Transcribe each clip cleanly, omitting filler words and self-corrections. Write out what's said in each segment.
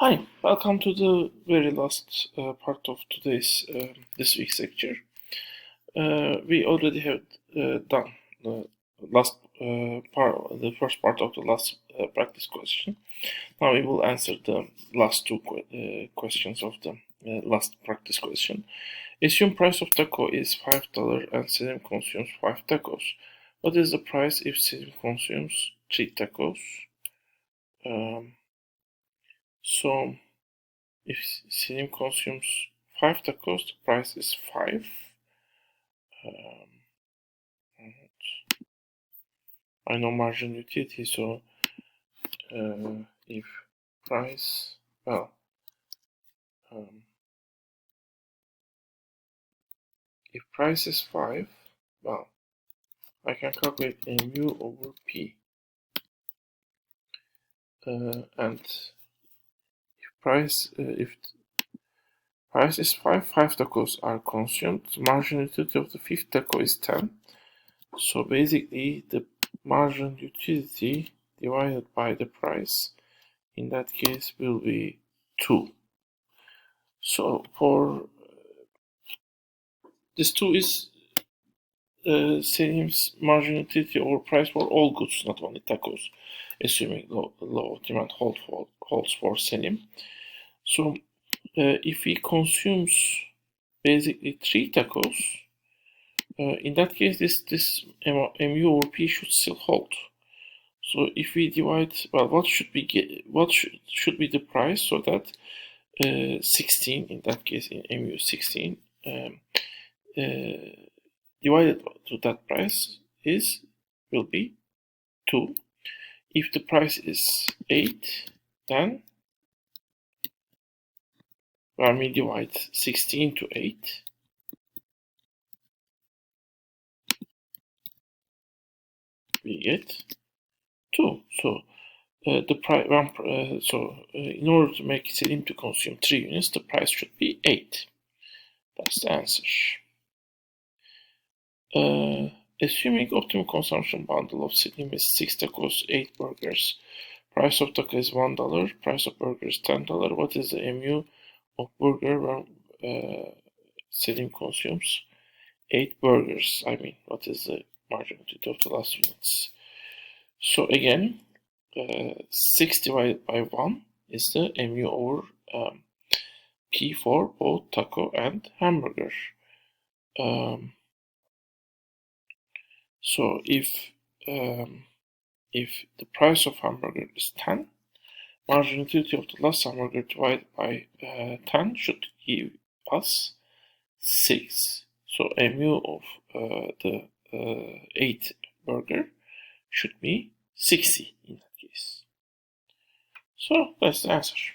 Hi, welcome to the very last part of this week's lecture. We already have done the the first part of the last practice question. Now we will answer the last two questions of the last practice question. Assume price of taco is $5 and Selim consumes 5 tacos. What is the price if Selim consumes 3 tacos? So if Selim consumes 5 tacos, the price is 5. I know margin utility, so if price, if price is 5, I can calculate mu over p. And if price is 5, 5 tacos are consumed. The margin utility of the 5th taco is 10. So basically, the margin utility divided by the price in that case will be 2. So for this 2 is Selim's margin utility over price for all goods, not only tacos, assuming low demand holds for Selim. So if he consumes basically 3 tacos, in that case this mu over p should still hold. So if we divide, what should be the price, so that 16 in that case, in mu 16 divided to that price will be 2. If the price is 8, then when we divide 16 to 8, we get 2. So the price in order to make Selim to consume 3 units, the price should be 8. That's the answer. Assuming optimum consumption bundle of Selim is 6 tacos, 8 burgers. Price of taco is $1. Price of burger is $10. What is the mu of burger when Selim consumes 8 burgers? I mean, what is the margin utility of the last units? So again, 6 divided by 1 is the mu over p for both taco and hamburger. So if the price of hamburger is 10, margin utility of the last hamburger divided by 10 should give us 6. So mu of the 8 burger should be 60 in that case. So that's the answer.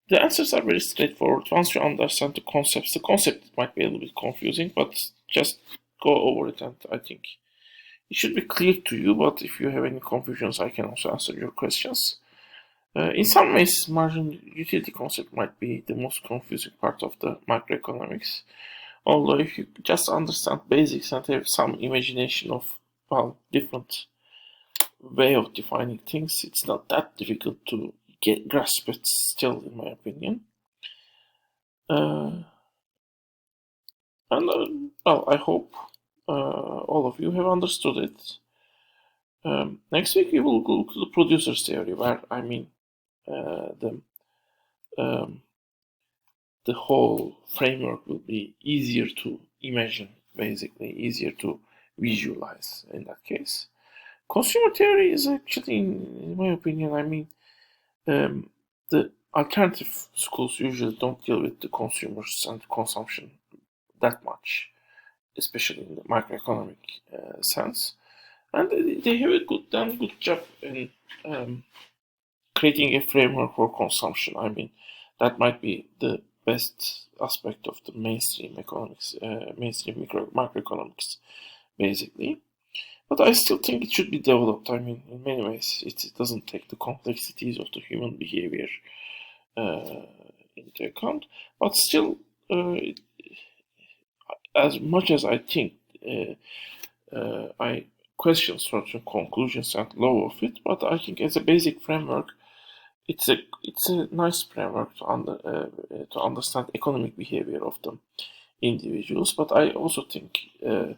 The answers are very straightforward once you understand the concepts. The concept might be a little bit confusing, but just go over it, and I think it should be clear to you. But if you have any confusions, I can also answer your questions. In some ways, margin utility concept might be the most confusing part of the macroeconomics. Although if you just understand basics and have some imagination of different way of defining things, it's not that difficult to grasp it still, in my opinion. I hope all of you have understood it. Next week we will go to the producer's theory, where I mean the whole framework will be easier to imagine, basically easier to visualize in that case. Consumer theory is actually, in my opinion, I mean, the alternative schools usually don't deal with the consumers and consumption that much, especially in the macroeconomic sense. And they have done a good job in creating a framework for consumption. I mean, that might be the best aspect of the mainstream economics, macroeconomics, basically. But I still think it should be developed. I mean, in many ways, it doesn't take the complexities of the human behavior into account. But still, as much as I think I question certain conclusions and law of it, but I think as a basic framework, it's a nice framework to understand economic behavior of the individuals. But I also think in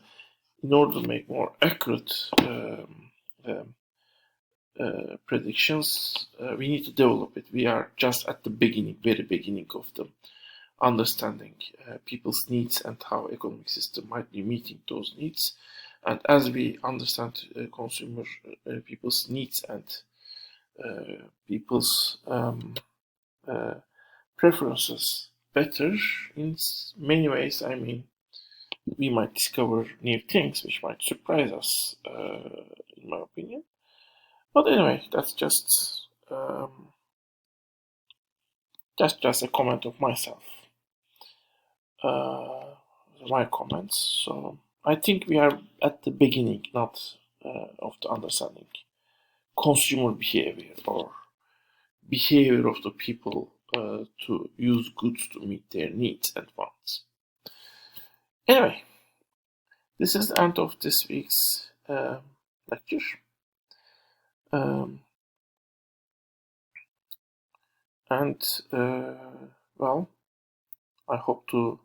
order to make more accurate um, predictions, we need to develop it. We are just at the beginning, very beginning of the understanding people's needs and how economic system might be meeting those needs. And as we understand consumer people's needs and people's preferences better, in many ways, I mean, we might discover new things which might surprise us, in my opinion. But anyway, that's just a comment of myself, uh, my comments. So I think we are at the beginning, not of the understanding consumer behavior or behavior of the people to use goods to meet their needs and wants. Anyway, this is the end of this week's lecture. Um, and well, I hope to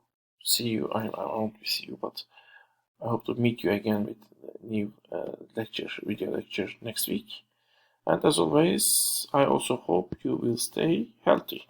see you. I won't see you, but I hope to meet you again with a new video lecture next week. And as always, I also hope you will stay healthy.